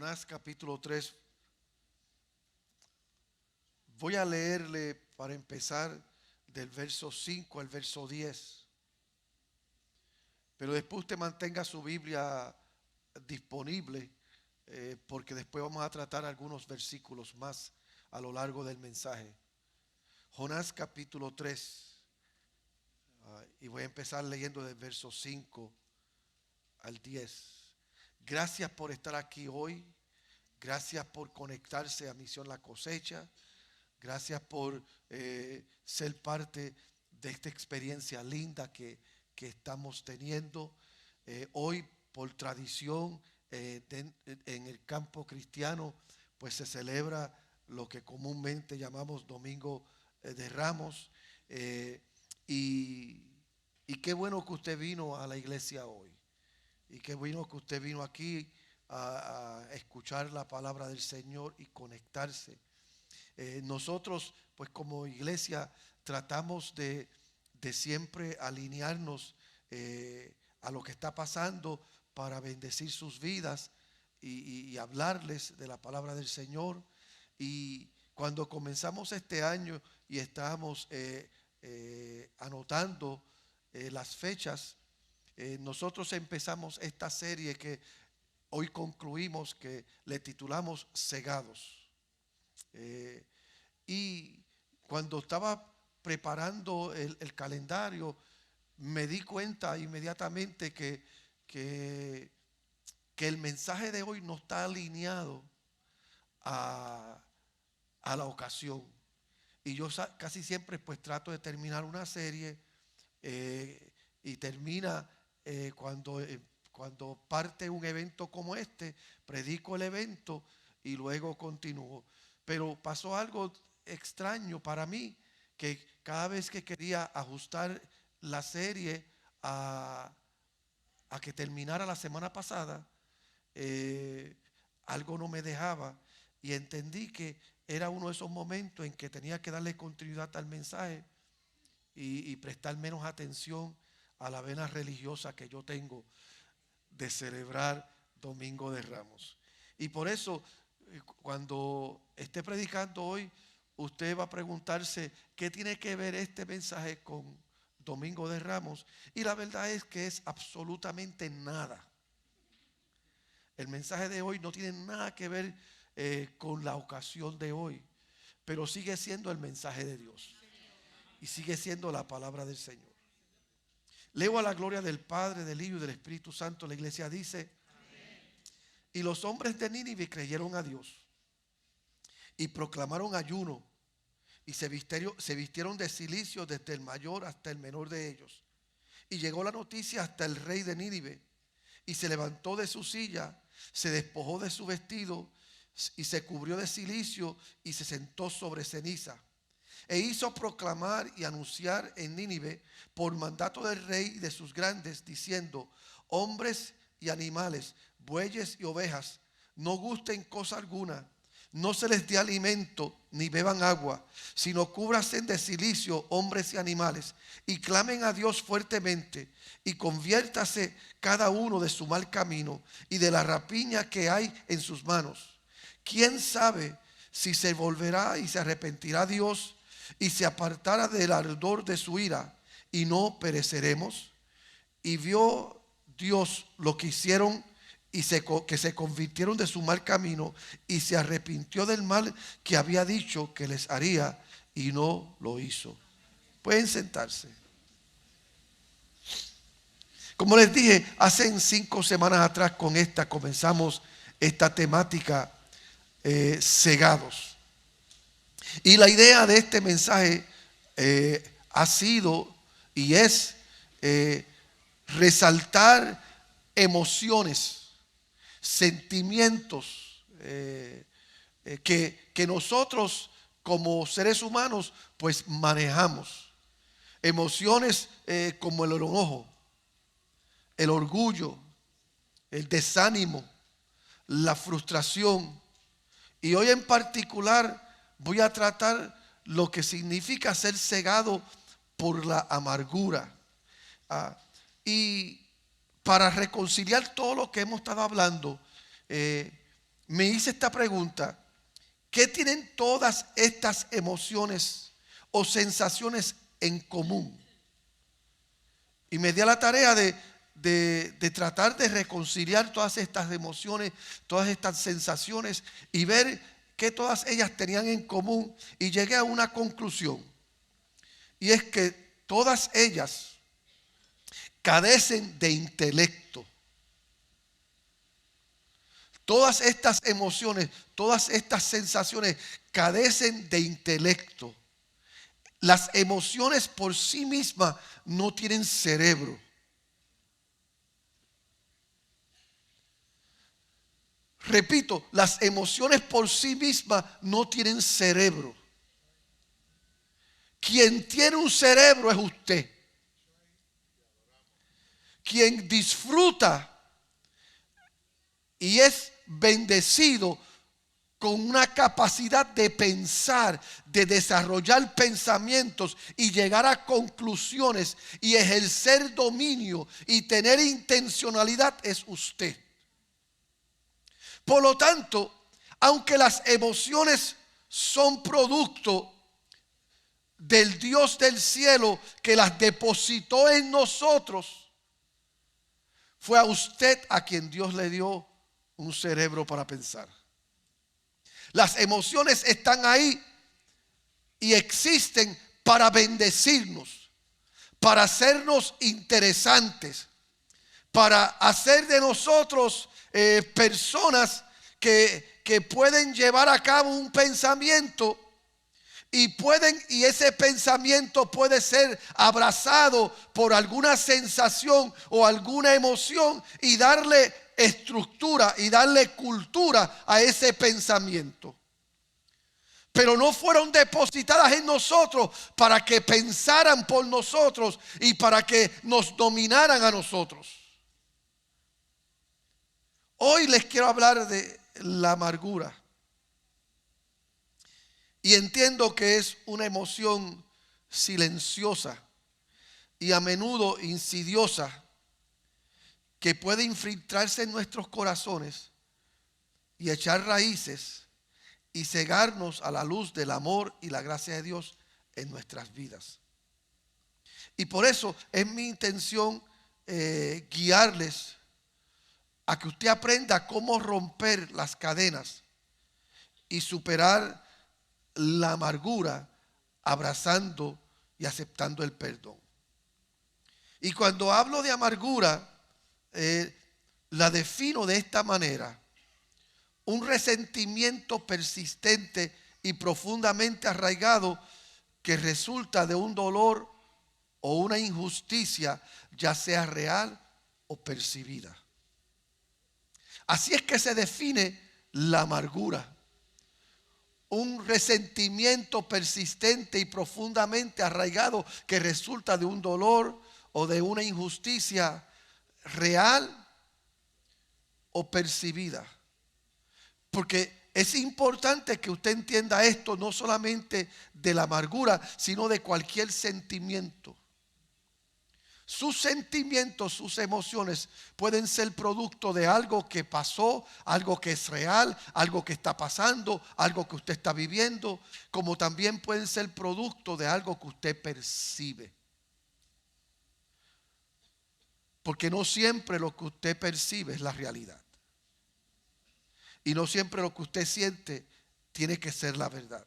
Jonás capítulo 3. Voy a leerle para empezar del verso 5 al verso 10. Pero después usted mantenga su Biblia disponible, porque después vamos a tratar algunos versículos más a lo largo del mensaje. Jonás capítulo 3. Y voy a empezar leyendo del verso 5 al 10. Gracias por estar aquí hoy. Gracias por conectarse a Misión La Cosecha. Gracias por ser parte de esta experiencia linda que estamos teniendo. Hoy, por tradición, en el campo cristiano, pues se celebra lo que comúnmente llamamos Domingo de Ramos. Y qué bueno que usted vino a la iglesia hoy. Y qué bueno que usted vino aquí a escuchar la palabra del Señor y conectarse. Nosotros, pues como iglesia, tratamos de siempre alinearnos a lo que está pasando para bendecir sus vidas y hablarles de la palabra del Señor. Y cuando comenzamos este año y estábamos anotando las fechas, nosotros empezamos esta serie que hoy concluimos, que le titulamos Cegados. Y cuando estaba preparando el calendario, me di cuenta inmediatamente que el mensaje de hoy no está alineado a la ocasión. Y yo casi siempre pues trato de terminar una serie y termina cuando parte un evento como este, predico el evento y luego continúo. Pero pasó algo extraño para mí, que cada vez que quería ajustar la serie a que terminara la semana pasada, algo no me dejaba, y entendí que era uno de esos momentos en que tenía que darle continuidad al mensaje y prestar menos atención a la vena religiosa que yo tengo de celebrar Domingo de Ramos. Y por eso, cuando esté predicando hoy, usted va a preguntarse qué tiene que ver este mensaje con Domingo de Ramos. Y la verdad es que es absolutamente nada. El mensaje de hoy no tiene nada que ver con la ocasión de hoy, pero sigue siendo el mensaje de Dios y sigue siendo la palabra del Señor. Leo a la gloria del Padre, del Hijo y del Espíritu Santo. La iglesia dice: y los hombres de Nínive creyeron a Dios y proclamaron ayuno, y se vistieron de cilicio desde el mayor hasta el menor de ellos. Y llegó la noticia hasta el rey de Nínive, y se levantó de su silla, se despojó de su vestido y se cubrió de cilicio y se sentó sobre ceniza. E hizo proclamar y anunciar en Nínive por mandato del rey y de sus grandes, diciendo: hombres y animales, bueyes y ovejas, no gusten cosa alguna, no se les dé alimento ni beban agua, sino cúbranse de cilicio hombres y animales, y clamen a Dios fuertemente, y conviértase cada uno de su mal camino y de la rapiña que hay en sus manos. ¿Quién sabe si se volverá y se arrepentirá Dios y se apartará del ardor de su ira, y no pereceremos? Y vio Dios lo que hicieron, y que se convirtieron de su mal camino, y se arrepintió del mal que había dicho que les haría, y no lo hizo. Pueden sentarse. Como les dije, hace 5 semanas atrás comenzamos esta temática, cegados. Y la idea de este mensaje ha sido y es resaltar emociones, sentimientos que nosotros como seres humanos pues manejamos. Emociones como el enojo, el orgullo, el desánimo, la frustración. Y hoy en particular voy a tratar lo que significa ser cegado por la amargura. Y para reconciliar todo lo que hemos estado hablando, me hice esta pregunta: ¿qué tienen todas estas emociones o sensaciones en común? Y me di a la tarea de tratar de reconciliar todas estas emociones, todas estas sensaciones y ver qué todas ellas tenían en común. Y llegué a una conclusión, y es que todas ellas carecen de intelecto. Todas estas emociones, todas estas sensaciones carecen de intelecto. Las emociones por sí mismas no tienen cerebro. Repito, las emociones por sí mismas no tienen cerebro. Quien tiene un cerebro es usted. Quien disfruta y es bendecido con una capacidad de pensar, de desarrollar pensamientos y llegar a conclusiones y ejercer dominio y tener intencionalidad es usted. Por lo tanto, aunque las emociones son producto del Dios del cielo que las depositó en nosotros, fue a usted a quien Dios le dio un cerebro para pensar. Las emociones están ahí y existen para bendecirnos, para hacernos interesantes, para hacer de nosotros personas que pueden llevar a cabo un pensamiento y ese pensamiento puede ser abrazado por alguna sensación o alguna emoción y darle estructura y darle cultura a ese pensamiento. Pero no fueron depositadas en nosotros para que pensaran por nosotros y para que nos dominaran a nosotros. Hoy les quiero hablar de la amargura. Y entiendo que es una emoción silenciosa y a menudo insidiosa que puede infiltrarse en nuestros corazones y echar raíces y cegarnos a la luz del amor y la gracia de Dios en nuestras vidas. Y por eso es mi intención guiarles a que usted aprenda cómo romper las cadenas y superar la amargura abrazando y aceptando el perdón. Y cuando hablo de amargura, la defino de esta manera: un resentimiento persistente y profundamente arraigado que resulta de un dolor o una injusticia, ya sea real o percibida. Así es que se define la amargura: un resentimiento persistente y profundamente arraigado que resulta de un dolor o de una injusticia real o percibida. Porque es importante que usted entienda esto, no solamente de la amargura, sino de cualquier sentimiento. Sus sentimientos, sus emociones pueden ser producto de algo que pasó, algo que es real, algo que está pasando, algo que usted está viviendo, como también pueden ser producto de algo que usted percibe. Porque no siempre lo que usted percibe es la realidad. Y no siempre lo que usted siente tiene que ser la verdad.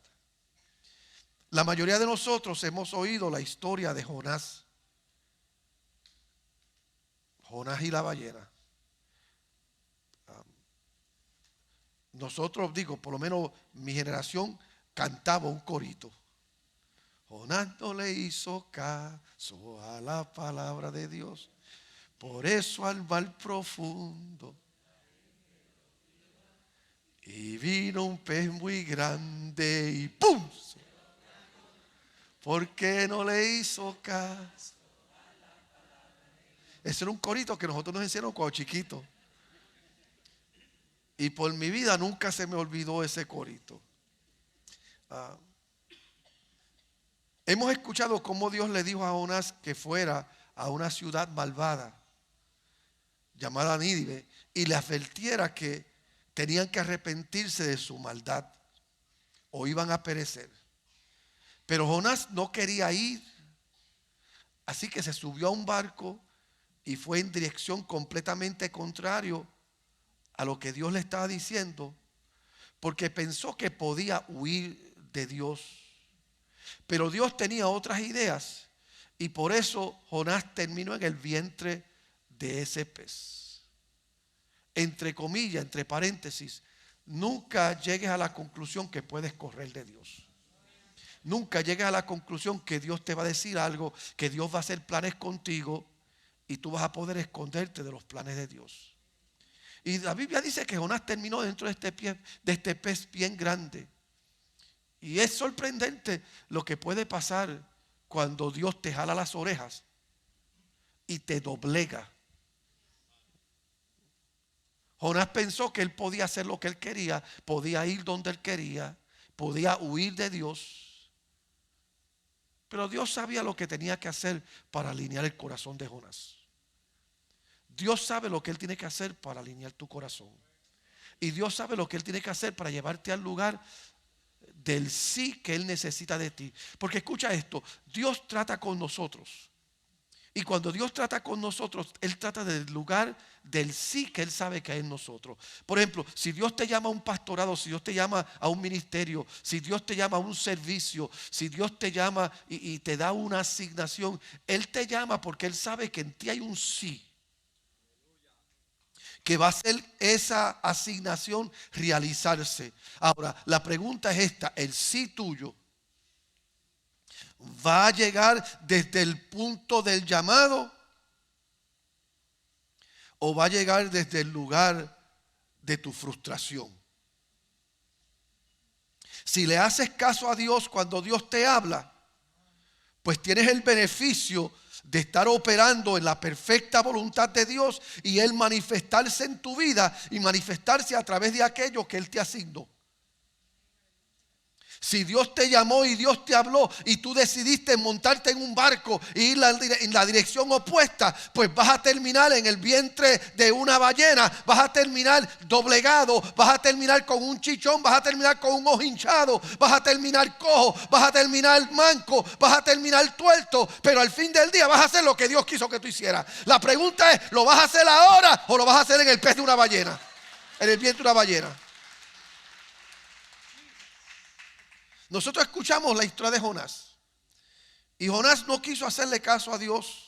La mayoría de nosotros hemos oído la historia de Jonás. Jonás y la ballena. Nosotros, por lo menos mi generación cantaba un corito. Jonás no le hizo caso a la palabra de Dios, por eso al mar profundo. Y vino un pez muy grande y ¡pum! ¿Por qué no le hizo caso? Ese era un corito que nosotros nos enseñaron cuando chiquitos. Y por mi vida nunca se me olvidó ese corito. Hemos escuchado cómo Dios le dijo a Jonás que fuera a una ciudad malvada llamada Nínive y le advirtiera que tenían que arrepentirse de su maldad o iban a perecer. Pero Jonás no quería ir, así que se subió a un barco y fue en dirección completamente contrario a lo que Dios le estaba diciendo, porque pensó que podía huir de Dios. Pero Dios tenía otras ideas y por eso Jonás terminó en el vientre de ese pez. Entre comillas, entre paréntesis, nunca llegues a la conclusión que puedes correr de Dios. Nunca llegues a la conclusión que Dios te va a decir algo, que Dios va a hacer planes contigo y tú vas a poder esconderte de los planes de Dios. Y la Biblia dice que Jonás terminó dentro de este pez bien grande. Y es sorprendente lo que puede pasar cuando Dios te jala las orejas y te doblega. Jonás pensó que él podía hacer lo que él quería, podía ir donde él quería, podía huir de Dios. Pero Dios sabía lo que tenía que hacer para alinear el corazón de Jonás. Dios sabe lo que Él tiene que hacer para alinear tu corazón. Y Dios sabe lo que Él tiene que hacer para llevarte al lugar del sí que Él necesita de ti. Porque escucha esto, Dios trata con nosotros. Y cuando Dios trata con nosotros, Él trata del lugar del sí que Él sabe que hay en nosotros. Por ejemplo, si Dios te llama a un pastorado, si Dios te llama a un ministerio, si Dios te llama a un servicio, si Dios te llama y te da una asignación, Él te llama porque Él sabe que en ti hay un sí, que va a hacer esa asignación realizarse. Ahora, la pregunta es esta: el sí tuyo va a llegar desde el punto del llamado o va a llegar desde el lugar de tu frustración. Si le haces caso a Dios cuando Dios te habla, pues tienes el beneficio de estar operando en la perfecta voluntad de Dios y Él manifestarse en tu vida y manifestarse a través de aquello que Él te asignó. Si Dios te llamó y Dios te habló y tú decidiste montarte en un barco e ir en la dirección opuesta, pues vas a terminar en el vientre de una ballena, vas a terminar doblegado, vas a terminar con un chichón, vas a terminar con un ojo hinchado, vas a terminar cojo, vas a terminar manco, vas a terminar tuerto, pero al fin del día vas a hacer lo que Dios quiso que tú hicieras. La pregunta es, ¿lo vas a hacer ahora o lo vas a hacer en el pez de una ballena? En el vientre de una ballena. Nosotros escuchamos la historia de Jonás. Y Jonás no quiso hacerle caso a Dios.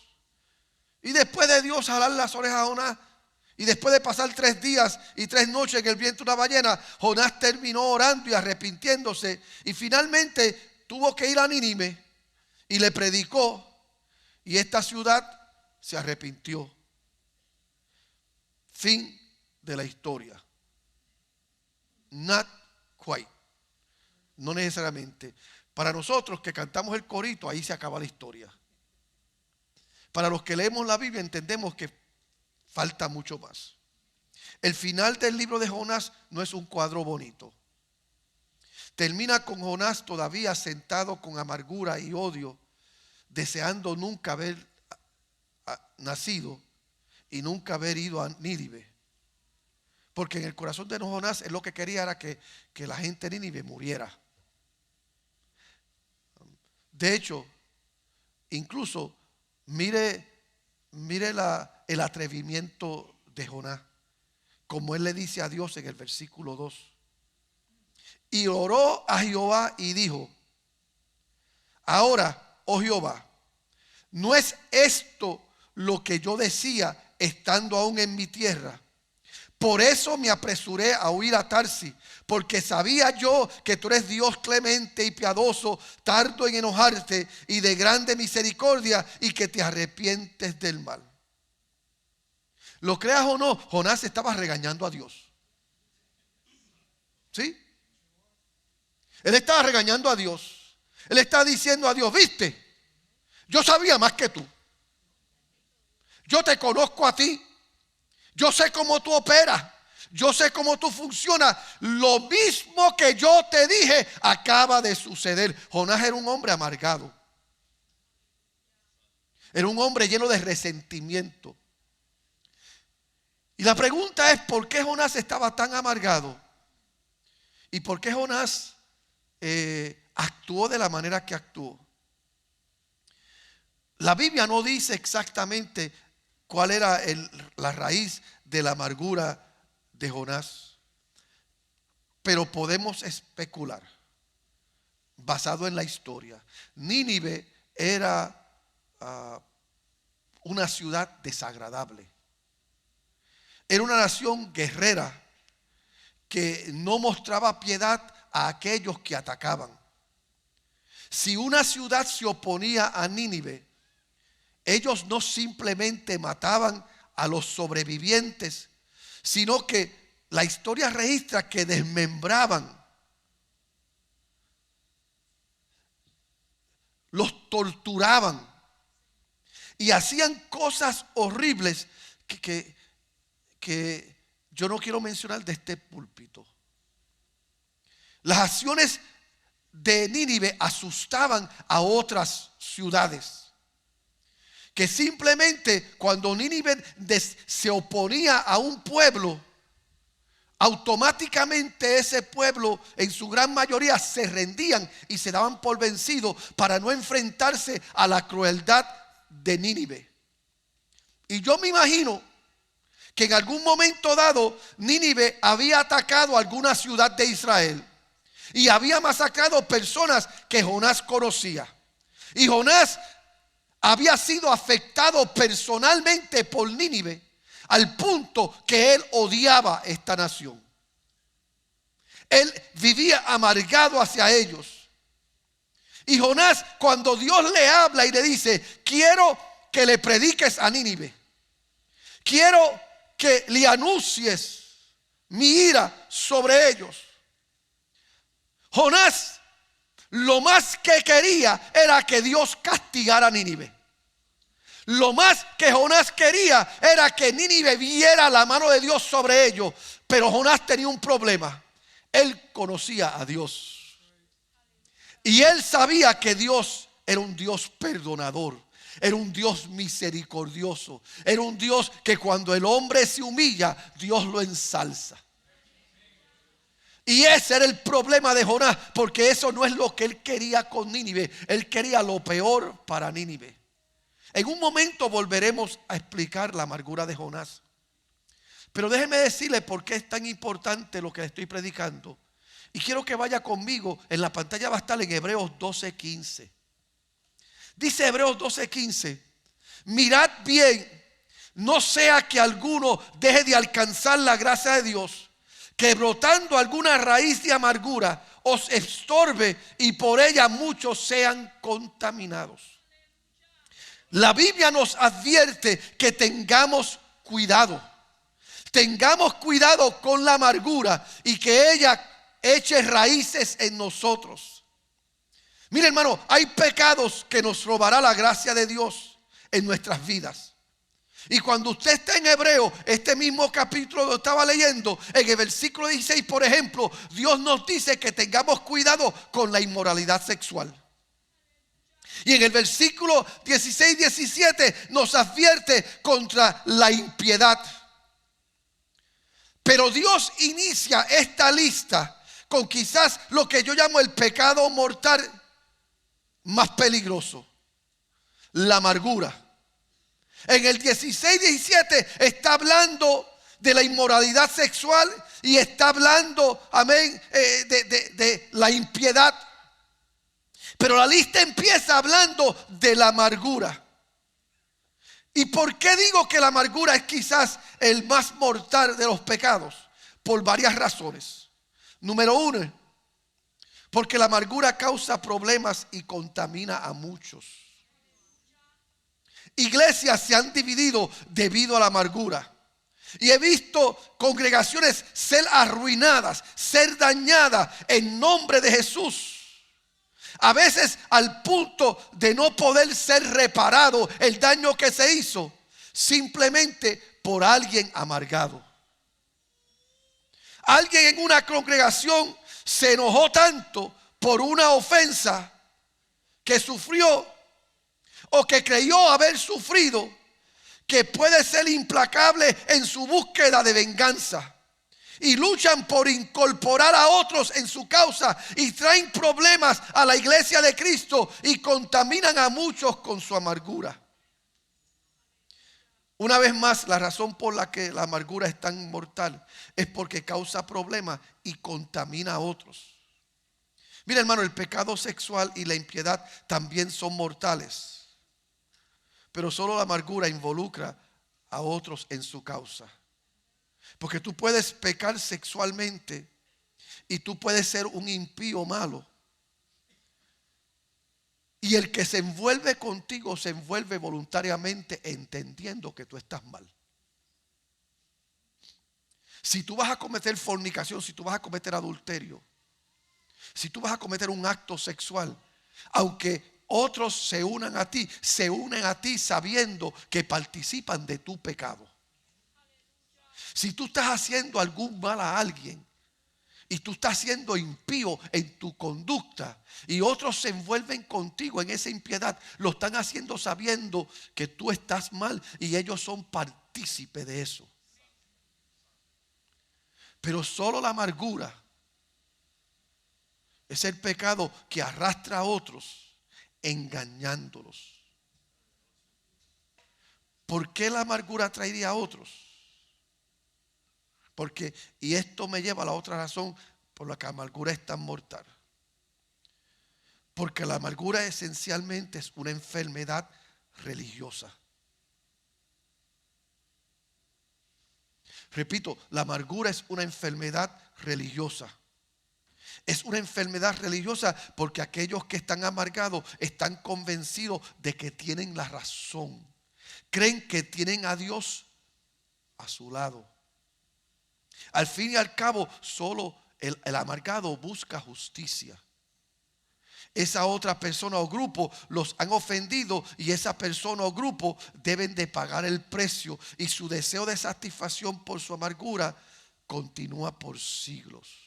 Y después de Dios jalar las orejas a Jonás, y después de pasar 3 días y 3 noches en el vientre de una ballena, Jonás terminó orando y arrepintiéndose. Y finalmente tuvo que ir a Nínive y le predicó. Y esta ciudad se arrepintió. Fin de la historia. Not quite. No necesariamente. Para nosotros que cantamos el corito, ahí se acaba la historia. Para los que leemos la Biblia entendemos que falta mucho más. El final del libro de Jonás no es un cuadro bonito. Termina con Jonás todavía sentado con amargura y odio, deseando nunca haber nacido y nunca haber ido a Nínive. Porque en el corazón de Jonás él lo que quería era que la gente de Nínive muriera. De hecho, incluso mire el atrevimiento de Jonás, como él le dice a Dios en el versículo 2. Y oró a Jehová y dijo: ahora, oh Jehová, ¿no es esto lo que yo decía estando aún en mi tierra? Por eso me apresuré a huir a Tarsis, porque sabía yo que tú eres Dios clemente y piadoso, tardo en enojarte y de grande misericordia, y que te arrepientes del mal. Lo creas o no, Jonás estaba regañando a Dios. ¿Sí? Él estaba regañando a Dios. Él estaba diciendo a Dios: viste, yo sabía más que tú. Yo te conozco a ti. Yo sé cómo tú operas. Yo sé cómo tú funcionas. Lo mismo que yo te dije acaba de suceder. Jonás era un hombre amargado. Era un hombre lleno de resentimiento. Y la pregunta es, ¿por qué Jonás estaba tan amargado? ¿Y por qué Jonás actuó de la manera que actuó? La Biblia no dice exactamente cuál era la raíz de la amargura de Jonás, pero podemos especular basado en la historia. Nínive era una ciudad desagradable. Era una nación guerrera que no mostraba piedad a aquellos que atacaban. Si una ciudad se oponía a Nínive, ellos no simplemente mataban a los sobrevivientes, sino que la historia registra que desmembraban, los torturaban y hacían cosas horribles que yo no quiero mencionar de este púlpito. Las acciones de Nínive asustaban a otras ciudades, que simplemente cuando Nínive se oponía a un pueblo, automáticamente ese pueblo en su gran mayoría se rendían y se daban por vencidos para no enfrentarse a la crueldad de Nínive. Y yo me imagino que en algún momento dado Nínive había atacado a alguna ciudad de Israel y había masacrado personas que Jonás conocía. Y Jonás había sido afectado personalmente por Nínive al punto que él odiaba esta nación. Él vivía amargado hacia ellos. Y Jonás, cuando Dios le habla y le dice: quiero que le prediques a Nínive, quiero que le anuncies mi ira sobre ellos. Jonás lo más que quería era que Dios castigara a Nínive. Lo más que Jonás quería era que Nínive viera la mano de Dios sobre ellos. Pero Jonás tenía un problema. Él conocía a Dios. Y él sabía que Dios era un Dios perdonador. Era un Dios misericordioso. Era un Dios que cuando el hombre se humilla, Dios lo ensalza. Y ese era el problema de Jonás, porque eso no es lo que él quería con Nínive. Él quería lo peor para Nínive. En un momento volveremos a explicar la amargura de Jonás. Pero déjeme decirle por qué es tan importante lo que le estoy predicando. Y quiero que vaya conmigo. En la pantalla va a estar en Hebreos 12:15. Dice Hebreos 12:15: mirad bien, no sea que alguno deje de alcanzar la gracia de Dios, que brotando alguna raíz de amargura os estorbe y por ella muchos sean contaminados. La Biblia nos advierte que tengamos cuidado. Tengamos cuidado con la amargura y que ella eche raíces en nosotros. Mire, hermano, hay pecados que nos robará la gracia de Dios en nuestras vidas. Y cuando usted está en Hebreo, este mismo capítulo lo estaba leyendo, en el versículo 16, por ejemplo, Dios nos dice que tengamos cuidado con la inmoralidad sexual. Y en el versículo 16-17 nos advierte contra la impiedad. Pero Dios inicia esta lista con quizás lo que yo llamo el pecado mortal más peligroso: la amargura. En el 16-17 está hablando de la inmoralidad sexual y está hablando, amén, de la impiedad. Pero la lista empieza hablando de la amargura. ¿Y por qué digo que la amargura es quizás el más mortal de los pecados? Por varias razones. Número uno, porque la amargura causa problemas y contamina a muchos. Iglesias se han dividido debido a la amargura. Y he visto congregaciones ser arruinadas, ser dañadas en nombre de Jesús. A veces al punto de no poder ser reparado el daño que se hizo simplemente por alguien amargado. Alguien en una congregación se enojó tanto por una ofensa que sufrió o que creyó haber sufrido, que puede ser implacable en su búsqueda de venganza. Y luchan por incorporar a otros en su causa y traen problemas a la iglesia de Cristo y contaminan a muchos con su amargura. Una vez más, la razón por la que la amargura es tan mortal es porque causa problemas y contamina a otros. Mira, hermano, el pecado sexual y la impiedad también son mortales, pero solo la amargura involucra a otros en su causa. Porque tú puedes pecar sexualmente y tú puedes ser un impío malo. Y el que se envuelve contigo se envuelve voluntariamente entendiendo que tú estás mal. Si tú vas a cometer fornicación, si tú vas a cometer adulterio, si tú vas a cometer un acto sexual, aunque otros se unan a ti, se unen a ti sabiendo que participan de tu pecado. Si tú estás haciendo algún mal a alguien y tú estás siendo impío en tu conducta y otros se envuelven contigo en esa impiedad, lo están haciendo sabiendo que tú estás mal y ellos son partícipes de eso. Pero solo la amargura es el pecado que arrastra a otros engañándolos. ¿Por qué la amargura traería a otros? Porque, y esto me lleva a la otra razón por la que la amargura es tan mortal. Porque la amargura esencialmente es una enfermedad religiosa. Repito, la amargura es una enfermedad religiosa. Es una enfermedad religiosa porque aquellos que están amargados están convencidos de que tienen la razón. Creen que tienen a Dios a su lado. Al fin y al cabo, solo el amargado busca justicia. Esa otra persona o grupo los han ofendido y esa persona o grupo deben de pagar el precio. Y su deseo de satisfacción por su amargura continúa por siglos.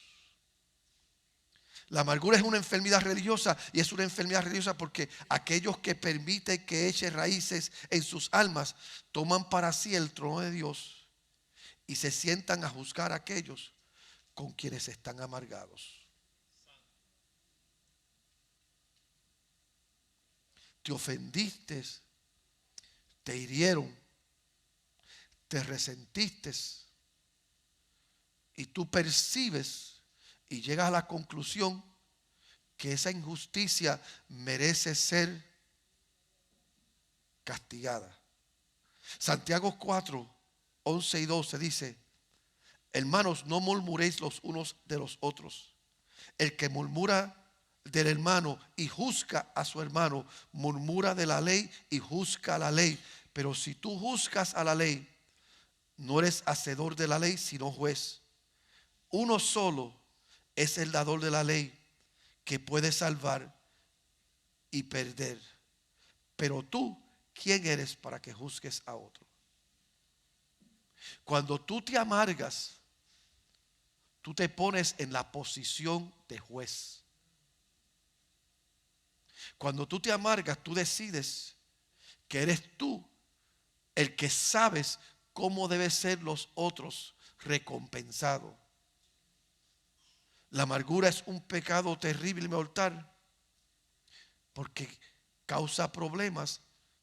La amargura es una enfermedad religiosa y es una enfermedad religiosa porque aquellos que permiten que eche raíces en sus almas toman para sí el trono de Dios y se sientan a juzgar a aquellos con quienes están amargados. Te ofendiste, te hirieron, te resentiste y tú percibes y llegas a la conclusión que esa injusticia merece ser castigada. Santiago 4, 11 y 12 dice: hermanos, no murmuréis los unos de los otros. El que murmura del hermano y juzga a su hermano, murmura de la ley y juzga a la ley. Pero si tú juzgas a la ley, no eres hacedor de la ley, sino juez. Uno solo es el dador de la ley, que puede salvar y perder. Pero tú, ¿quién eres para que juzgues a otro? Cuando tú te amargas, tú te pones en la posición de juez. Cuando tú te amargas, tú decides que eres tú el que sabes cómo deben ser los otros recompensados. La amargura es un pecado terrible y mortal porque causa problemas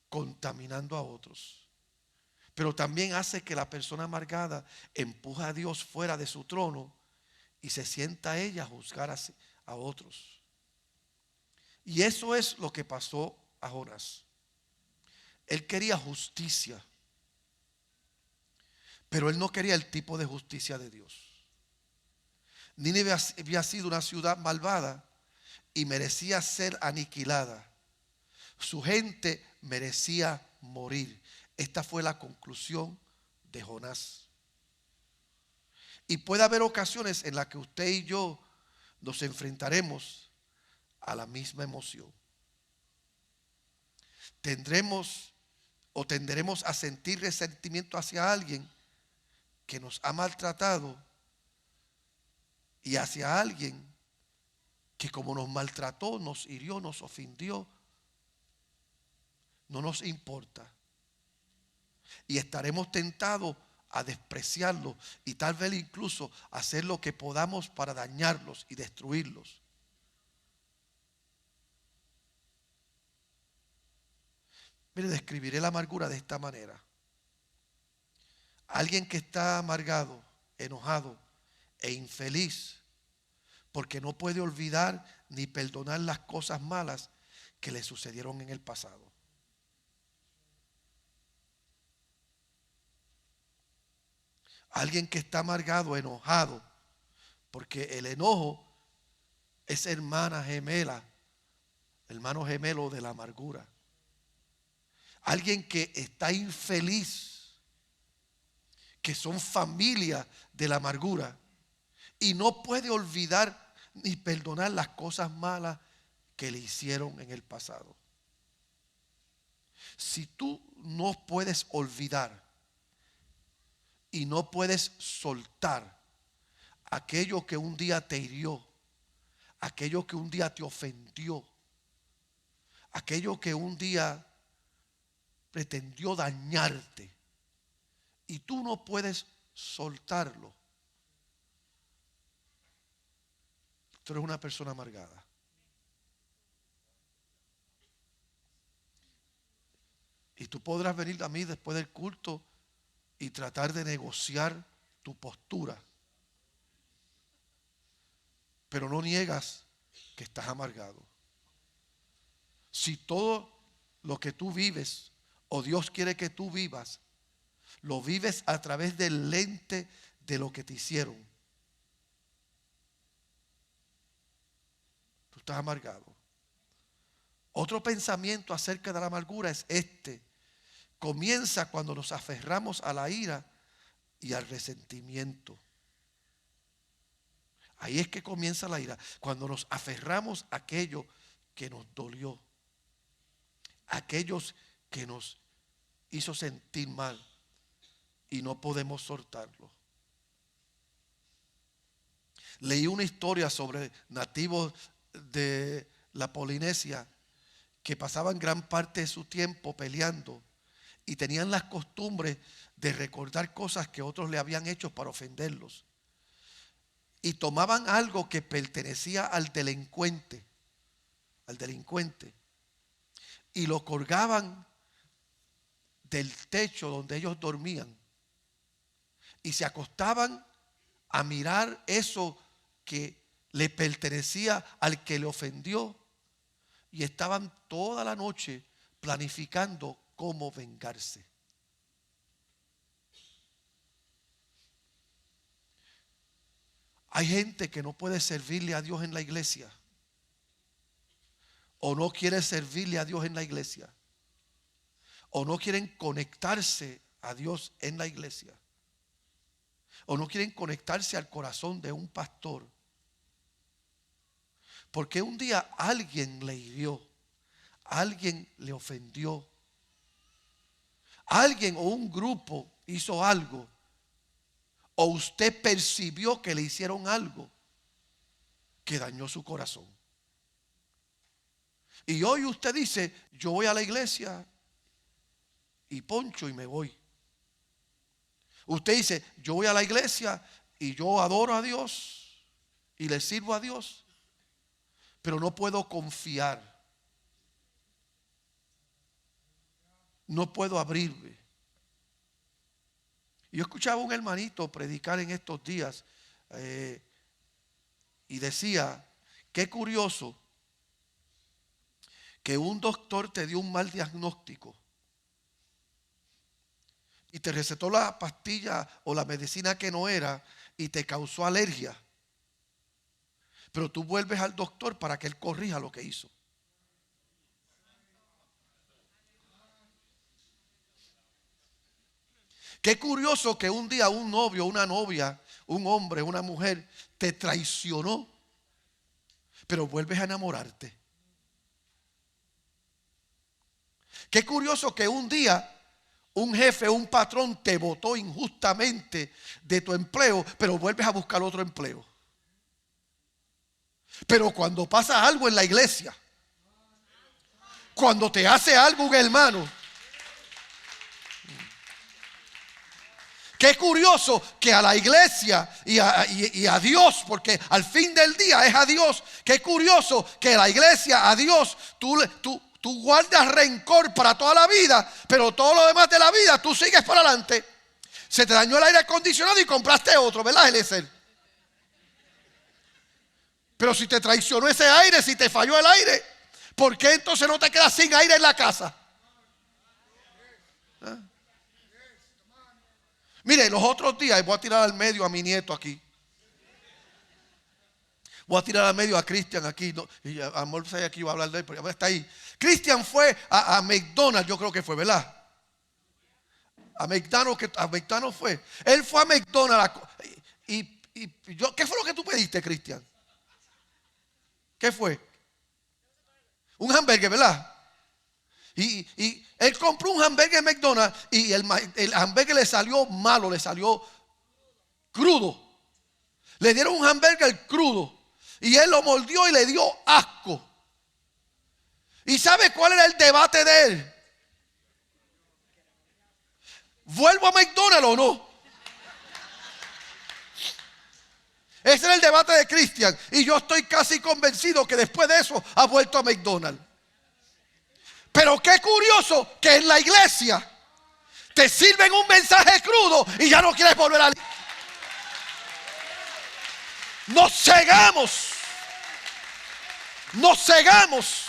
contaminando a otros. Pero también hace que la persona amargada empuje a Dios fuera de su trono y se sienta ella a juzgar a otros. Y eso es lo que pasó a Jonás. Él quería justicia, pero él no quería el tipo de justicia de Dios. Nínive había sido una ciudad malvada y merecía ser aniquilada. Su gente merecía morir. Esta fue la conclusión de Jonás. Y puede haber ocasiones en las que usted y yo nos enfrentaremos a la misma emoción. Tendremos o tenderemos a sentir resentimiento hacia alguien que nos ha maltratado y hacia alguien que, como nos maltrató, nos hirió, nos ofendió, no nos importa. Y estaremos tentados a despreciarlos y tal vez incluso hacer lo que podamos para dañarlos y destruirlos. Mire, describiré la amargura de esta manera. Alguien que está amargado, enojado e infeliz porque no puede olvidar ni perdonar las cosas malas que le sucedieron en el pasado. Alguien que está amargado, enojado, porque el enojo es hermano gemelo de la amargura. Alguien que está infeliz, que son familia de la amargura y no puede olvidar ni perdonar las cosas malas que le hicieron en el pasado. Si tú no puedes olvidar y no puedes soltar aquello que un día te hirió, aquello que un día te ofendió, aquello que un día pretendió dañarte, y tú no puedes soltarlo, tú eres una persona amargada. Y tú podrás venir a mí después del culto y tratar de negociar tu postura, pero no niegas que estás amargado. Si todo lo que tú vives o Dios quiere que tú vivas, lo vives a través del lente de lo que te hicieron, tú estás amargado. Otro pensamiento acerca de la amargura es este: comienza cuando nos aferramos a la ira y al resentimiento. Ahí es que comienza la ira, cuando nos aferramos a aquello que nos dolió, aquellos que nos hizo sentir mal y no podemos soltarlo. Leí una historia sobre nativos de la Polinesia que pasaban gran parte de su tiempo peleando y tenían las costumbres de recordar cosas que otros le habían hecho para ofenderlos. Y tomaban algo que pertenecía al delincuente, y lo colgaban del techo donde ellos dormían. Y se acostaban a mirar eso que le pertenecía al que le ofendió. Y estaban toda la noche planificando cómo vengarse. Hay gente que no puede servirle a Dios en la iglesia, o no quiere servirle a Dios en la iglesia, o no quieren conectarse a Dios en la iglesia, o no quieren conectarse al corazón de un pastor, porque un día alguien le hirió, alguien le ofendió, alguien o un grupo hizo algo, o usted percibió que le hicieron algo que dañó su corazón. Y hoy usted dice: yo voy a la iglesia y poncho y me voy. Usted dice: yo voy a la iglesia y yo adoro a Dios y le sirvo a Dios, pero no puedo confiar, no puedo abrirme. Yo escuchaba a un hermanito predicar en estos días y decía: qué curioso que un doctor te dio un mal diagnóstico y te recetó la pastilla o la medicina que no era y te causó alergia, pero tú vuelves al doctor para que él corrija lo que hizo. Qué curioso que un día un novio, una novia, un hombre, una mujer te traicionó, pero vuelves a enamorarte. Qué curioso que un día un jefe, un patrón te botó injustamente de tu empleo, pero vuelves a buscar otro empleo. Pero cuando pasa algo en la iglesia, cuando te hace algo un hermano, Qué curioso que a la iglesia y a Dios, porque al fin del día es a Dios. Qué curioso que la iglesia, a Dios, tú guardas rencor para toda la vida, pero todo lo demás de la vida tú sigues para adelante. Se te dañó el aire acondicionado y compraste otro, ¿verdad, Eliezer? Pero si te traicionó ese aire, si te falló el aire, ¿por qué entonces no te quedas sin aire en la casa? ¿Ah? Mire, los otros días voy a tirar al medio a mi nieto aquí. Voy a tirar al medio a Cristian aquí. No, y amor, aquí va a hablar de él, pero ya está ahí. Cristian fue a McDonald's, yo creo que fue, ¿verdad? A McDonald's fue. Él fue a McDonald's. ¿Qué fue lo que tú pediste, Cristian? ¿Qué fue? Un hamburger, ¿verdad? Y él compró un hamburger en McDonald's y el hamburger le salió malo, le salió crudo. Le dieron un hamburger crudo y él lo mordió y le dio asco. ¿Y sabe cuál era el debate de él? ¿Vuelvo a McDonald's o no? Ese era el debate de Cristian. Y yo estoy casi convencido que después de eso ha vuelto a McDonald's. Pero qué curioso que en la iglesia te sirven un mensaje crudo y ya no quieres volver a... Nos cegamos. Nos cegamos.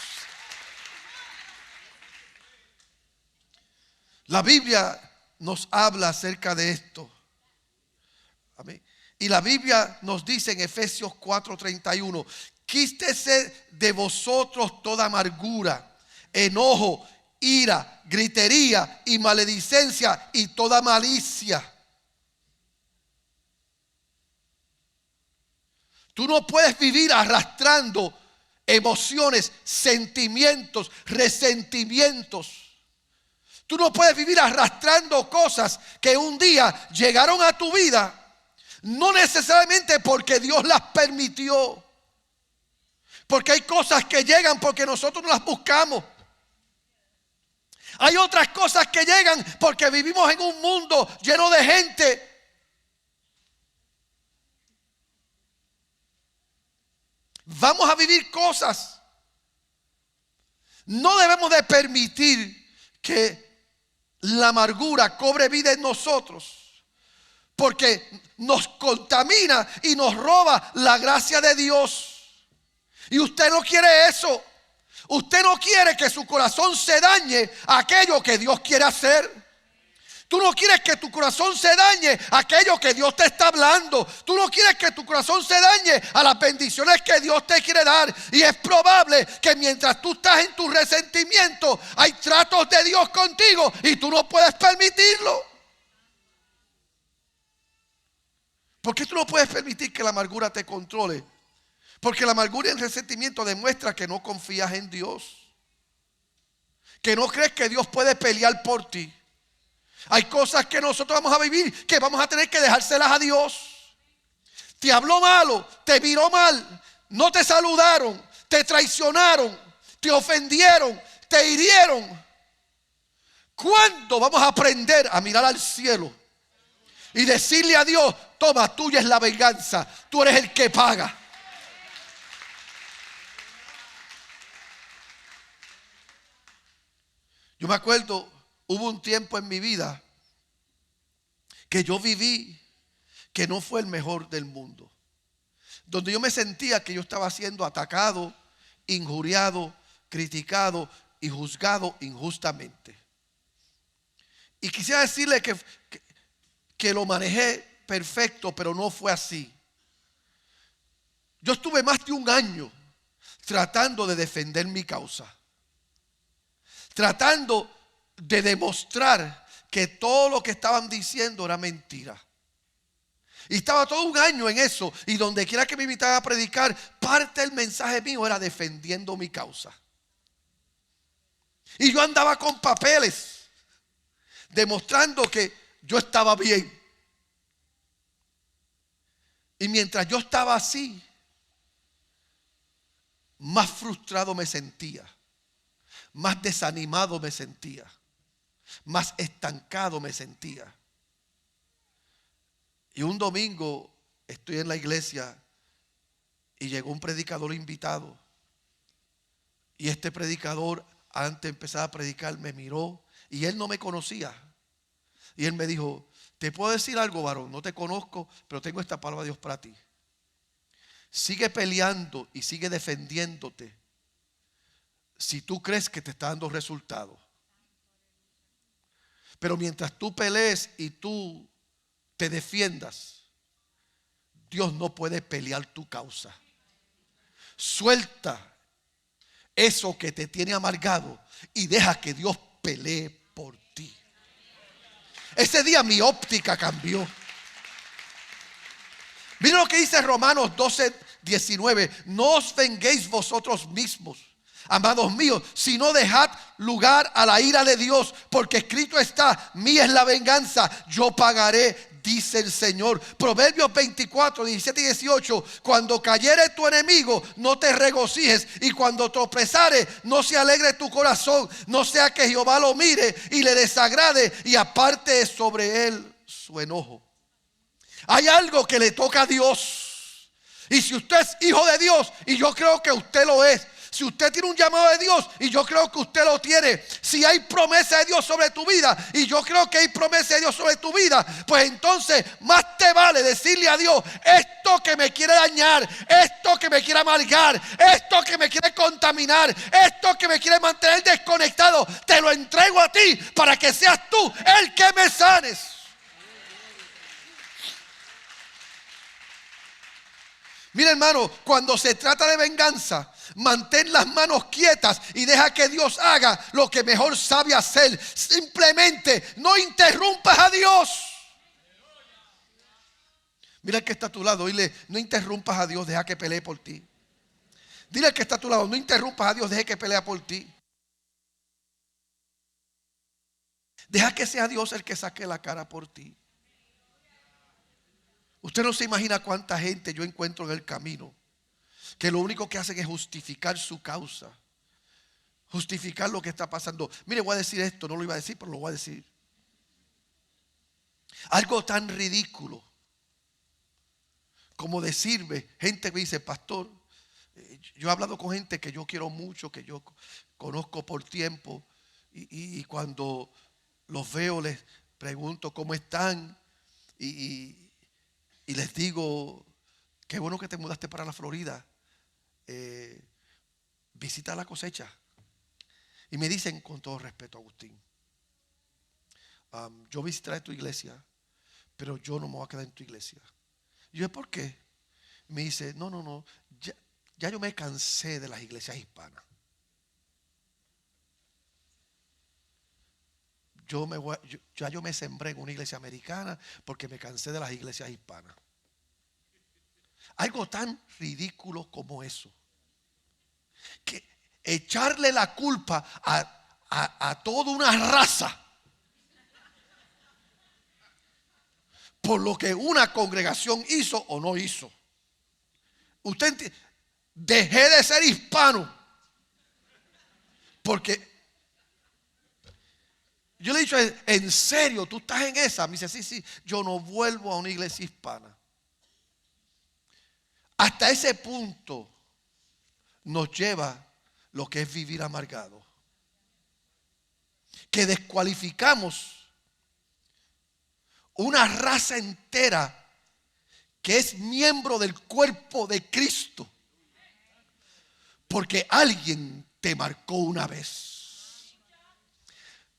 La Biblia nos habla acerca de esto. Amén. Y la Biblia nos dice en Efesios 4:31, quítese de vosotros toda amargura, enojo, ira, gritería y maledicencia y toda malicia. Tú no puedes vivir arrastrando emociones, sentimientos, resentimientos. Tú no puedes vivir arrastrando cosas que un día llegaron a tu vida, no necesariamente porque Dios las permitió. Porque hay cosas que llegan porque nosotros no las buscamos. Hay otras cosas que llegan porque vivimos en un mundo lleno de gente. Vamos a vivir cosas. No debemos de permitir que la amargura cobre vida en nosotros, porque nos contamina y nos roba la gracia de Dios. Y usted no quiere eso. Usted no quiere que su corazón se dañe a aquello que Dios quiere hacer. Tú no quieres que tu corazón se dañe a aquello que Dios te está hablando. Tú no quieres que tu corazón se dañe a las bendiciones que Dios te quiere dar. Y es probable que mientras tú estás en tu resentimiento, hay tratos de Dios contigo y tú no puedes permitirlo. ¿Por qué tú no puedes permitir que la amargura te controle? Porque la amargura y el resentimiento demuestra que no confías en Dios, que no crees que Dios puede pelear por ti. Hay cosas que nosotros vamos a vivir que vamos a tener que dejárselas a Dios. Te habló malo, te miró mal, no te saludaron, te traicionaron, te ofendieron, te hirieron. ¿Cuándo vamos a aprender a mirar al cielo y decirle a Dios: toma, tuya es la venganza, tú eres el que paga? Yo me acuerdo, hubo un tiempo en mi vida que yo viví que no fue el mejor del mundo, donde yo me sentía que yo estaba siendo atacado, injuriado, criticado y juzgado injustamente. Y quisiera decirle que lo manejé perfecto, pero no fue así. Yo estuve más de un año tratando de defender mi causa, tratando de demostrar que todo lo que estaban diciendo era mentira. Y estaba todo un año en eso. Y donde quiera que me invitaban a predicar, parte del mensaje mío era defendiendo mi causa. Y yo andaba con papeles demostrando que yo estaba bien. Y mientras yo estaba así, más frustrado me sentía, más desanimado me sentía, más estancado me sentía. Y un domingo estoy en la iglesia y llegó un predicador invitado. Y este predicador, antes de empezar a predicar, me miró y él no me conocía. Y él me dijo: te puedo decir algo, varón, no te conozco, pero tengo esta palabra de Dios para ti. Sigue peleando y sigue defendiéndote si tú crees que te está dando resultados. Pero mientras tú pelees y tú te defiendas, Dios no puede pelear tu causa. Suelta eso que te tiene amargado y deja que Dios pelee por ti. Ese día mi óptica cambió. Miren lo que dice Romanos 12:19. No os venguéis vosotros mismos, amados míos, sino dejad lugar a la ira de Dios, porque escrito está: mía es la venganza, yo pagaré, dice el Señor. Proverbios 24:17-18. Cuando cayere tu enemigo, no te regocijes, y cuando tropezare, no se alegre tu corazón, no sea que Jehová lo mire y le desagrade y aparte sobre él su enojo. Hay algo que le toca a Dios. Y si usted es hijo de Dios, y yo creo que usted lo es, si usted tiene un llamado de Dios, y yo creo que usted lo tiene, si hay promesa de Dios sobre tu vida, y yo creo que hay promesa de Dios sobre tu vida, pues entonces más te vale decirle a Dios: esto que me quiere dañar, esto que me quiere amargar, esto que me quiere contaminar, esto que me quiere mantener desconectado, te lo entrego a ti para que seas tú el que me sanes. Mira, hermano, cuando se trata de venganza, mantén las manos quietas y deja que Dios haga lo que mejor sabe hacer. Simplemente no interrumpas a Dios. Mira el que está a tu lado, dile: no interrumpas a Dios, deja que pelee por ti. Dile al que está a tu lado: no interrumpas a Dios, deja que pelee por ti. Deja que sea Dios el que saque la cara por ti. Usted no se imagina cuánta gente yo encuentro en el camino que lo único que hacen es justificar su causa, justificar lo que está pasando. Mire, voy a decir esto, no lo iba a decir, pero lo voy a decir. Algo tan ridículo como decirme, gente que dice: pastor, yo he hablado con gente que yo quiero mucho, que yo conozco por tiempo, y cuando los veo les pregunto cómo están, y les digo: qué bueno que te mudaste para la Florida, visita la cosecha. Y me dicen con todo respeto: Agustín, yo visitaré tu iglesia, pero yo no me voy a quedar en tu iglesia. Y yo: ¿por qué? Me dice: no, ya yo me cansé de las iglesias hispanas. Yo me sembré en una iglesia americana porque me cansé de las iglesias hispanas. Algo tan ridículo como eso, que echarle la culpa a toda una raza por lo que una congregación hizo o no hizo. Usted entiende, dejé de ser hispano porque yo le he dicho: ¿en serio tú estás en esa? Me dice: sí, yo no vuelvo a una iglesia hispana. Hasta ese punto nos lleva lo que es vivir amargado, que descualificamos una raza entera que es miembro del cuerpo de Cristo porque alguien te marcó una vez.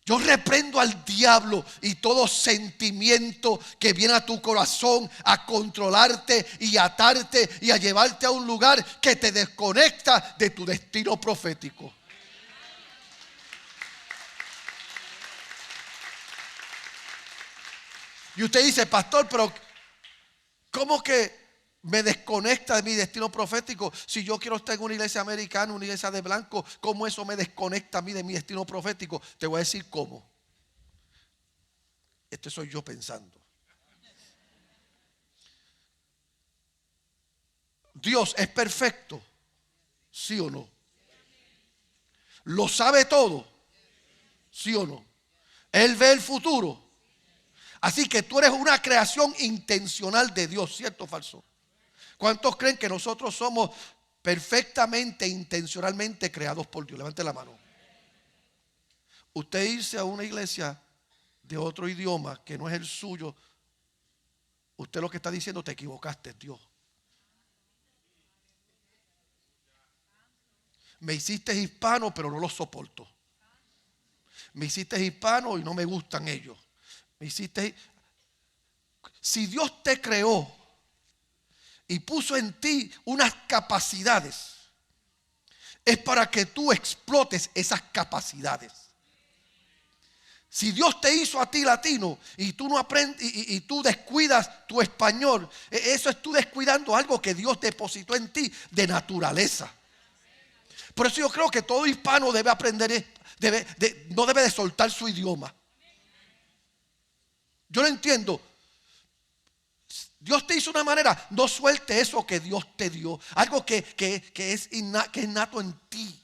Yo reprendo al diablo y todo sentimiento que viene a tu corazón a controlarte y atarte y a llevarte a un lugar que te desconecta de tu destino profético. Y usted dice: pastor, pero ¿cómo que me desconecta de mi destino profético? Si yo quiero estar en una iglesia americana, una iglesia de blanco, ¿cómo eso me desconecta a mí de mi destino profético? Te voy a decir cómo. Este soy yo pensando. ¿Dios es perfecto? ¿Sí o no? ¿Lo sabe todo? ¿Sí o no? ¿Él ve el futuro? Así que tú eres una creación intencional de Dios, ¿cierto o falso? ¿Cuántos creen que nosotros somos perfectamente, intencionalmente creados por Dios? Levante la mano. Usted irse a una iglesia de otro idioma que no es el suyo, usted lo que está diciendo, te equivocaste, Dios. Me hiciste hispano, pero no los soporto. Me hiciste hispano y no me gustan ellos. Si Dios te creó y puso en ti unas capacidades, es para que tú explotes esas capacidades. Si Dios te hizo a ti latino y tú no aprendes y tú descuidas tu español, eso es tú descuidando algo que Dios depositó en ti de naturaleza. Por eso yo creo que todo hispano debe aprender, no debe de soltar su idioma. Yo lo entiendo. Dios te hizo de una manera, no suelte eso que Dios te dio. Algo que es innato en ti.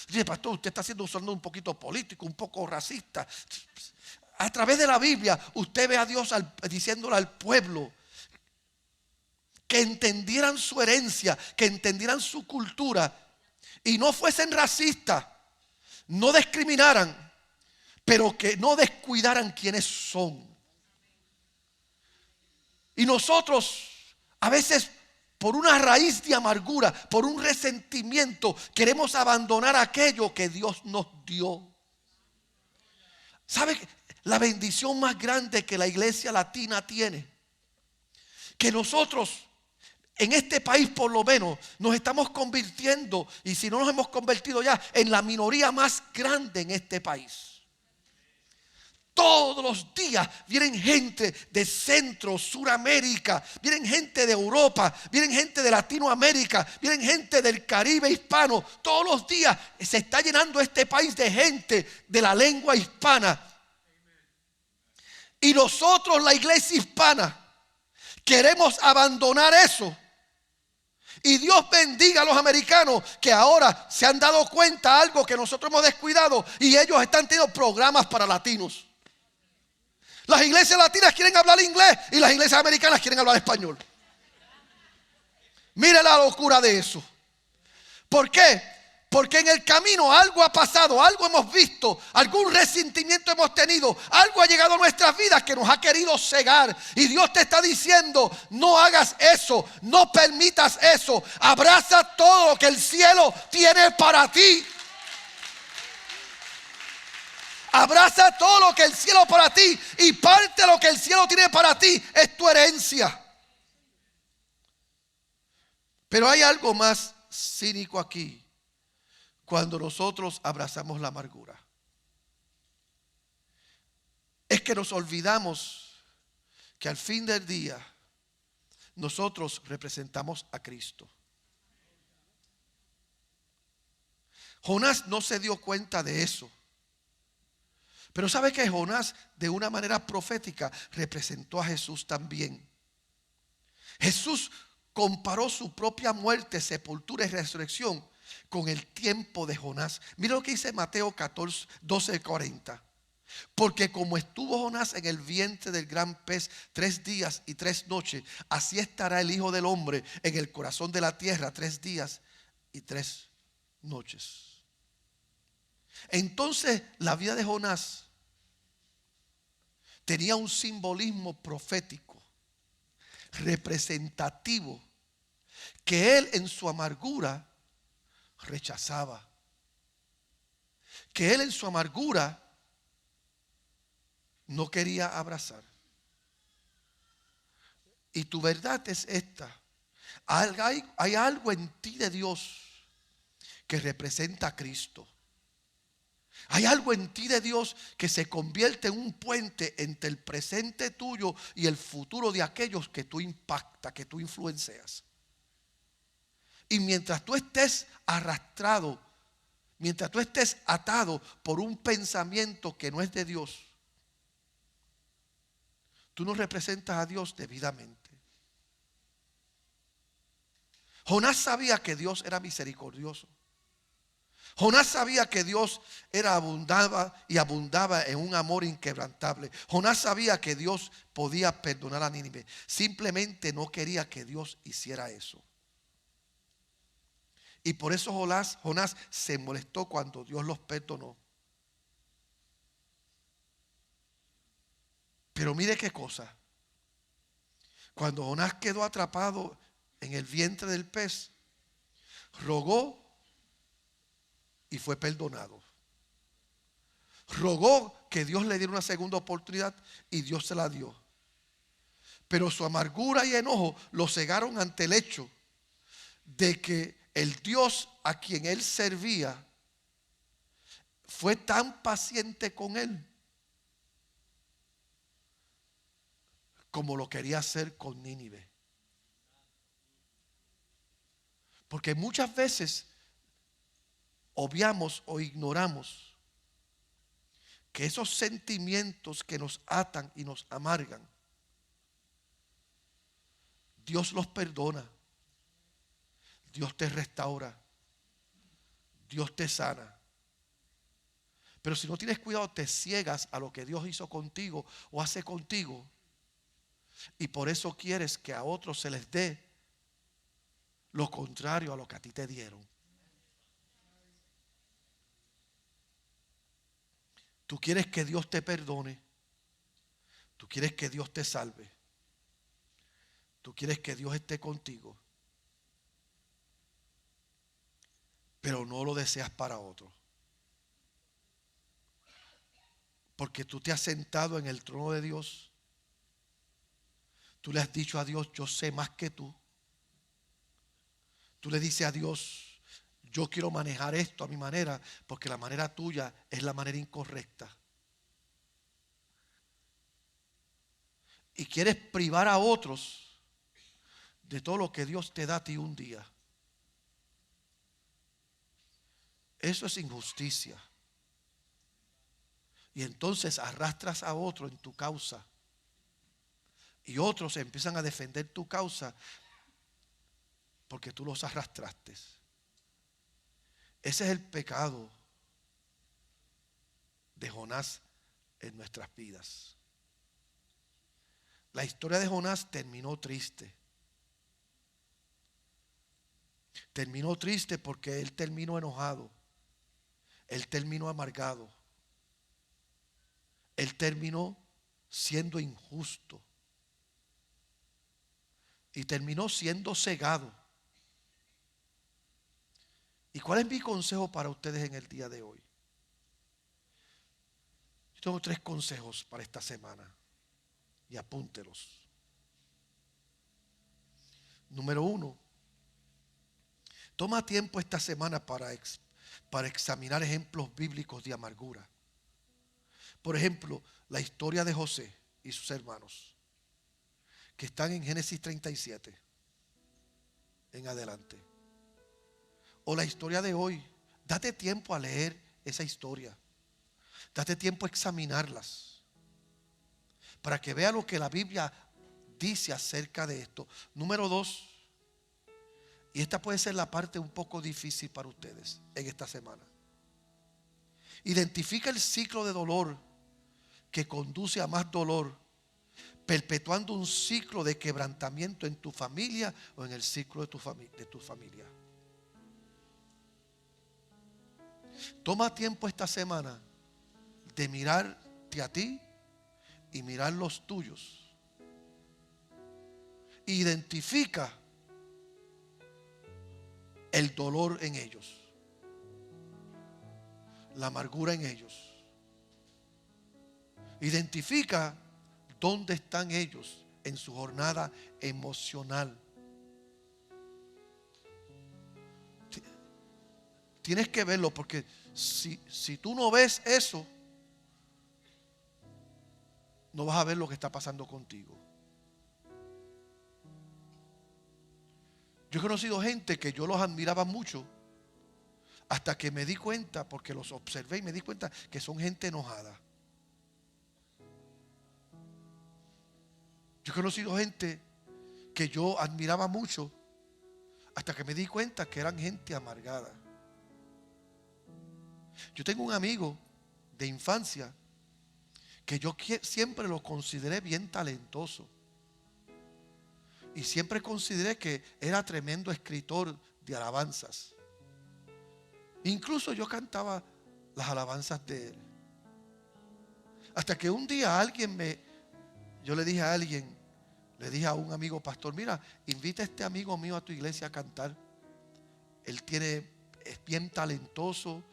Dice, pastor, usted está usando un poquito político, un poco racista. A través de la Biblia, usted ve a Dios diciéndole al pueblo que entendieran su herencia, que entendieran su cultura y no fuesen racistas, no discriminaran, pero que no descuidaran quiénes son. Y nosotros a veces por una raíz de amargura, por un resentimiento, queremos abandonar aquello que Dios nos dio. ¿Sabe la bendición más grande que la iglesia latina tiene? Que nosotros en este país por lo menos nos estamos convirtiendo, y si no nos hemos convertido ya, en la minoría más grande en este país. Todos los días vienen gente de Centro, Suramérica, vienen gente de Europa, vienen gente de Latinoamérica, vienen gente del Caribe hispano. Todos los días se está llenando este país de gente de la lengua hispana. Y nosotros, la iglesia hispana, queremos abandonar eso. Y Dios bendiga a los americanos que ahora se han dado cuenta de algo que nosotros hemos descuidado, y ellos están teniendo programas para latinos. Las iglesias latinas quieren hablar inglés y las iglesias americanas quieren hablar español. Mire la locura de eso. ¿Por qué? Porque en el camino algo ha pasado, algo hemos visto, algún resentimiento hemos tenido, algo ha llegado a nuestras vidas que nos ha querido cegar. Y Dios te está diciendo, no hagas eso, no permitas eso. Abraza todo lo que el cielo tiene para ti. Abraza todo lo que el cielo para ti, y parte de lo que el cielo tiene para ti es tu herencia. Pero hay algo más cínico aquí cuando nosotros abrazamos la amargura. Es que nos olvidamos que al fin del día nosotros representamos a Cristo. Jonás no se dio cuenta de eso. Pero ¿sabe que Jonás de una manera profética representó a Jesús también? Jesús comparó su propia muerte, sepultura y resurrección con el tiempo de Jonás. Mira lo que dice Mateo 12:40. Porque como estuvo Jonás en el vientre del gran pez 3 días y 3 noches, así estará el Hijo del Hombre en el corazón de la tierra 3 días y 3 noches. Entonces la vida de Jonás tenía un simbolismo profético, representativo, que él en su amargura rechazaba. Que él en su amargura no quería abrazar. Y tu verdad es esta: hay algo en ti de Dios que representa a Cristo. Hay algo en ti de Dios que se convierte en un puente entre el presente tuyo y el futuro de aquellos que tú impactas, que tú influencias. Y mientras tú estés arrastrado, mientras tú estés atado por un pensamiento que no es de Dios, tú no representas a Dios debidamente. Jonás sabía que Dios era misericordioso. Jonás sabía que Dios abundaba en un amor inquebrantable. Jonás sabía que Dios podía perdonar a Nínive. Simplemente no quería que Dios hiciera eso. Y por eso Jonás se molestó cuando Dios los perdonó. Pero mire qué cosa. Cuando Jonás quedó atrapado en el vientre del pez, rogó y fue perdonado. Rogó que Dios le diera una segunda oportunidad y Dios se la dio. Pero su amargura y enojo lo cegaron ante el hecho de que el Dios a quien él servía fue tan paciente con él como lo quería hacer con Nínive. Porque muchas veces obviamos o ignoramos que esos sentimientos que nos atan y nos amargan, Dios los perdona, Dios te restaura, Dios te sana. Pero si no tienes cuidado, te ciegas a lo que Dios hizo contigo o hace contigo. Y por eso quieres que a otros se les dé lo contrario a lo que a ti te dieron. Tú quieres que Dios te perdone. Tú quieres que Dios te salve. Tú quieres que Dios esté contigo. Pero no lo deseas para otro. Porque tú te has sentado en el trono de Dios. Tú le has dicho a Dios, yo sé más que tú. Tú le dices a Dios, yo quiero manejar esto a mi manera, porque la manera tuya es la manera incorrecta. Y quieres privar a otros de todo lo que Dios te da a ti un día. Eso es injusticia. Y entonces arrastras a otro en tu causa. Y otros empiezan a defender tu causa porque tú los arrastraste. Ese es el pecado de Jonás en nuestras vidas. La historia de Jonás terminó triste. Terminó triste porque él terminó enojado. Él terminó amargado. Él terminó siendo injusto. Y terminó siendo cegado. ¿Y cuál es mi consejo para ustedes en el día de hoy? Yo tengo 3 consejos para esta semana. Y apúntelos. Número 1. Toma tiempo esta semana para examinar ejemplos bíblicos de amargura. Por ejemplo, la historia de José y sus hermanos, que están en Génesis 37 en adelante. O la historia de hoy. Date tiempo a leer esa historia. Date tiempo a examinarlas, para que vea lo que la Biblia dice acerca de esto. Número 2. Y esta puede ser la parte un poco difícil para ustedes en esta semana. Identifica el ciclo de dolor que conduce a más dolor, perpetuando un ciclo de quebrantamiento en tu familia o en el ciclo de tu familia. Toma tiempo esta semana de mirarte a ti y mirar los tuyos. Identifica el dolor en ellos, la amargura en ellos. Identifica dónde están ellos en su jornada emocional. Tienes que verlo, porque si tú no ves eso, no vas a ver lo que está pasando contigo. Yo he conocido gente que yo los admiraba mucho hasta que me di cuenta, porque los observé y me di cuenta que son gente enojada. Yo he conocido gente que yo admiraba mucho hasta que me di cuenta que eran gente amargada. Yo tengo un amigo de infancia que yo siempre lo consideré bien talentoso. Y siempre consideré que era tremendo escritor de alabanzas. Incluso yo cantaba las alabanzas de él. Hasta que un día yo le dije a alguien, le dije a un amigo pastor, mira, invita a este amigo mío a tu iglesia a cantar. Él es bien talentoso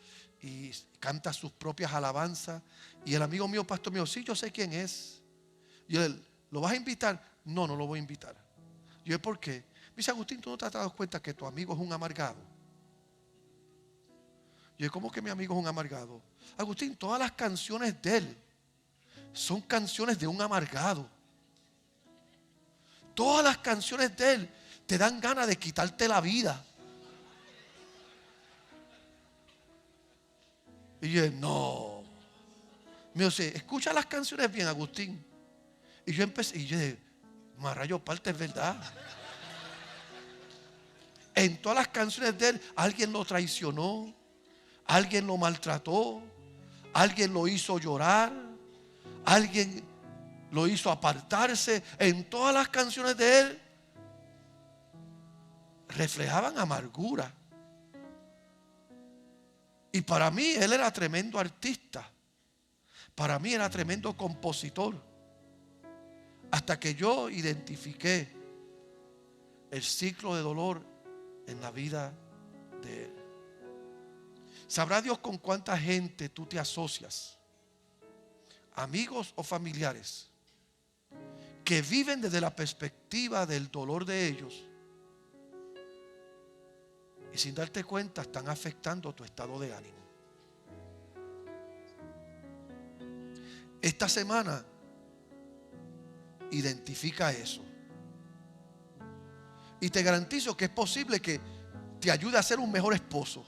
y canta sus propias alabanzas. Y el amigo mío pastor me dijo, sí, yo sé quién es. Y él, ¿lo vas a invitar? No, no lo voy a invitar. Yo, ¿por qué? Me dice, Agustín, ¿tú no te has dado cuenta que tu amigo es un amargado? Yo, ¿cómo que mi amigo es un amargado? Agustín, todas las canciones de él son canciones de un amargado. Todas las canciones de él te dan ganas de quitarte la vida. Y yo, no. Me dice, escucha las canciones bien, Agustín. Y yo empecé, y yo dije, marrayo parte, es verdad. En todas las canciones de él, alguien lo traicionó, alguien lo maltrató, alguien lo hizo llorar, alguien lo hizo apartarse. En todas las canciones de él reflejaban amargura. Y para mí él era tremendo artista. Para mí era tremendo compositor. Hasta que yo identifiqué el ciclo de dolor en la vida de él. ¿Sabrá Dios con cuánta gente tú te asocias? Amigos o familiares que viven desde la perspectiva del dolor de ellos y sin darte cuenta están afectando tu estado de ánimo. Esta semana identifica eso. Y te garantizo que es posible que te ayude a ser un mejor esposo.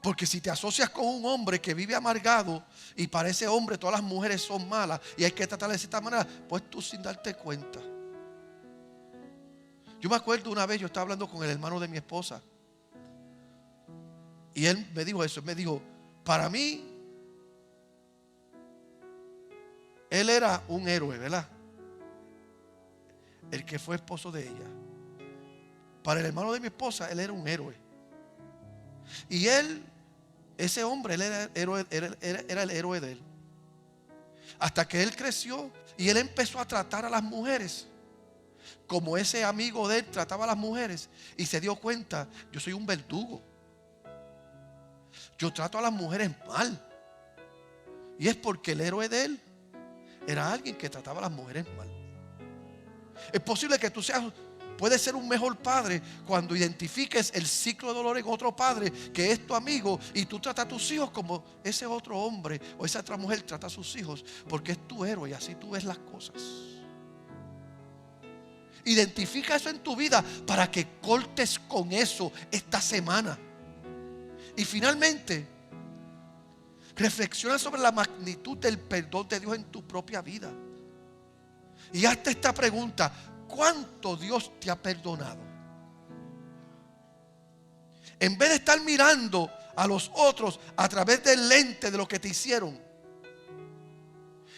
Porque si te asocias con un hombre que vive amargado y para ese hombre todas las mujeres son malas y hay que tratarlas de esta manera, pues tú sin darte cuenta. Yo me acuerdo una vez, yo estaba hablando con el hermano de mi esposa y él me dijo eso, me dijo, para mí él era un héroe, ¿verdad? El que fue esposo de ella. Para el hermano de mi esposa, él era un héroe. Y él, ese hombre, él era el héroe de él. Hasta que él creció y él empezó a tratar a las mujeres como ese amigo de él trataba a las mujeres. Y se dio cuenta, yo soy un verdugo. Yo trato a las mujeres mal. Y es porque el héroe de él era alguien que trataba a las mujeres mal. Es posible que tú puedes ser un mejor padre cuando identifiques el ciclo de dolor en otro padre que es tu amigo y tú tratas a tus hijos como ese otro hombre o esa otra mujer trata a sus hijos, porque es tu héroe y así tú ves las cosas. Identifica eso en tu vida para que cortes con eso esta semana. Y finalmente, reflexiona sobre la magnitud del perdón de Dios en tu propia vida. Y hazte esta pregunta: ¿cuánto Dios te ha perdonado? En vez de estar mirando a los otros a través del lente de lo que te hicieron,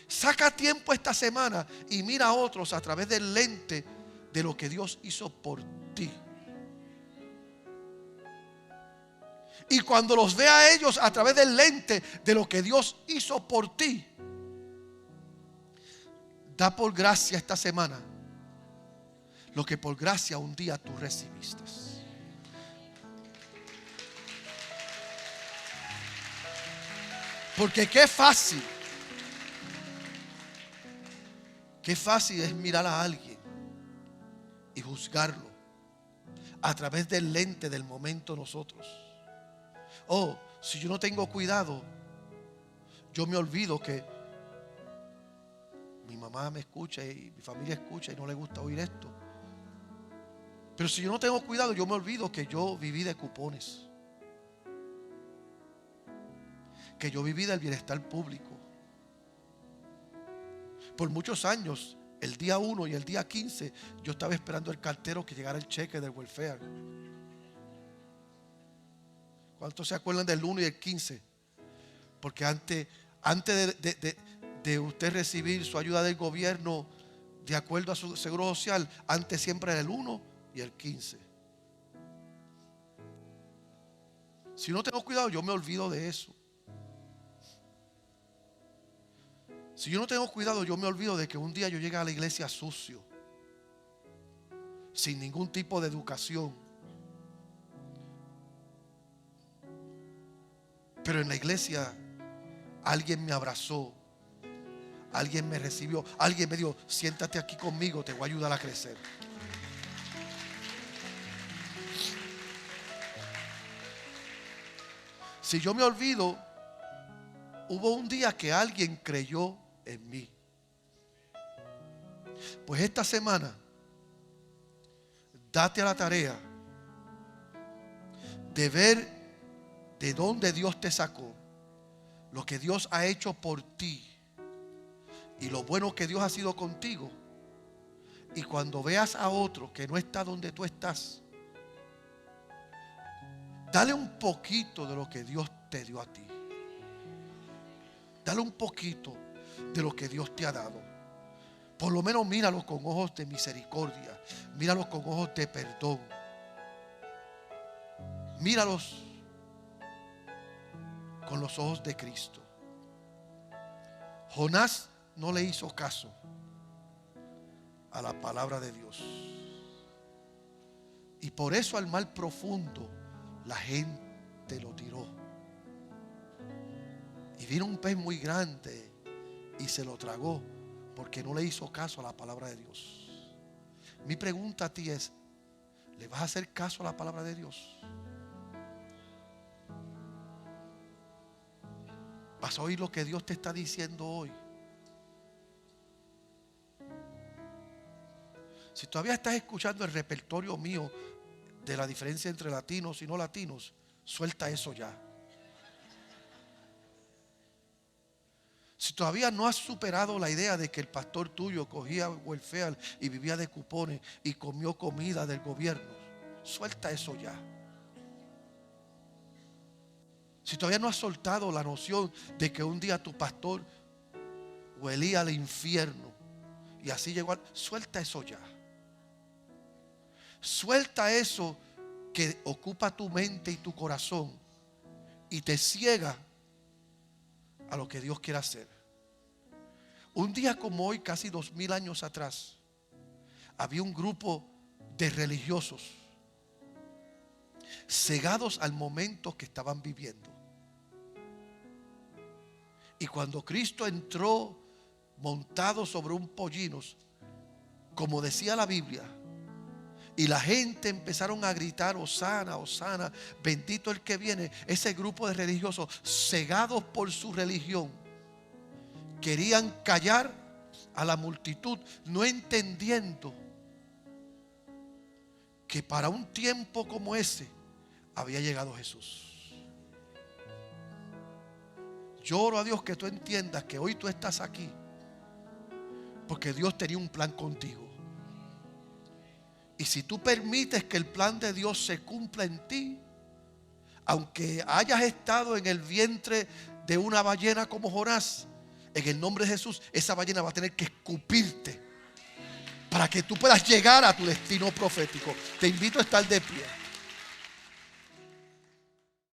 saca tiempo esta semana y mira a otros a través del lente de lo que Dios hizo por ti. Y cuando los vea a ellos a través del lente de lo que Dios hizo por ti, da por gracia esta semana lo que por gracia un día tú recibiste. Porque qué fácil es mirar a alguien y juzgarlo a través del lente del momento nosotros. Oh, si yo no tengo cuidado, yo me olvido que mi mamá me escucha y mi familia escucha y no le gusta oír esto. Pero si yo no tengo cuidado, yo me olvido que yo viví de cupones, que yo viví del bienestar público. Por muchos años, el día 1 y el día 15, yo estaba esperando el cartero que llegara el cheque del welfare. ¿Cuántos se acuerdan del 1 y el 15? Porque antes de usted recibir su ayuda del gobierno de acuerdo a su seguro social, antes siempre era el 1 y el 15. Si no tengo cuidado, yo me olvido de eso. Si yo no tengo cuidado, yo me olvido de que un día yo llegue a la iglesia sucio, sin ningún tipo de educación. Pero en la iglesia alguien me abrazó, alguien me recibió, alguien me dijo: siéntate aquí conmigo, te voy a ayudar a crecer. Si yo me olvido, hubo un día que alguien creyó en mí. Pues esta semana, date a la tarea de ver de dónde Dios te sacó, lo que Dios ha hecho por ti y lo bueno que Dios ha sido contigo. Y cuando veas a otro que no está donde tú estás, dale un poquito de lo que Dios te dio a ti. Dale un poquito de lo que Dios te ha dado. Por lo menos míralo con ojos de misericordia. Míralos con ojos de perdón. Míralos con los ojos de Cristo. Jonás no le hizo caso a la palabra de Dios. Y por eso al mar profundo la gente lo tiró. Y vino un pez muy grande y se lo tragó, porque no le hizo caso a la palabra de Dios. Mi pregunta a ti es: ¿le vas a hacer caso a la palabra de Dios? ¿Vas a oír lo que Dios te está diciendo hoy? Si todavía estás escuchando el repertorio mío de la diferencia entre latinos y no latinos, suelta eso ya. Si todavía no has superado la idea de que el pastor tuyo cogía welfare y vivía de cupones y comió comida del gobierno, suelta eso ya. Si todavía no has soltado la noción de que un día tu pastor huelía al infierno y así llegó, suelta eso ya. Suelta eso que ocupa tu mente y tu corazón y te ciega a lo que Dios quiere hacer. Un día como hoy, casi 2000 años atrás, había un grupo de religiosos cegados al momento que estaban viviendo. Y cuando Cristo entró montado sobre un pollino, como decía la Biblia, y la gente empezaron a gritar: Hosana, Hosana, bendito el que viene. Ese grupo de religiosos, cegados por su religión, querían callar a la multitud, no entendiendo que para un tiempo como ese había llegado Jesús. Yo oro a Dios que tú entiendas que hoy tú estás aquí porque Dios tenía un plan contigo. Y si tú permites que el plan de Dios se cumpla en ti, aunque hayas estado en el vientre de una ballena como Jonás, en el nombre de Jesús, esa ballena va a tener que escupirte para que tú puedas llegar a tu destino profético. Te invito a estar de pie.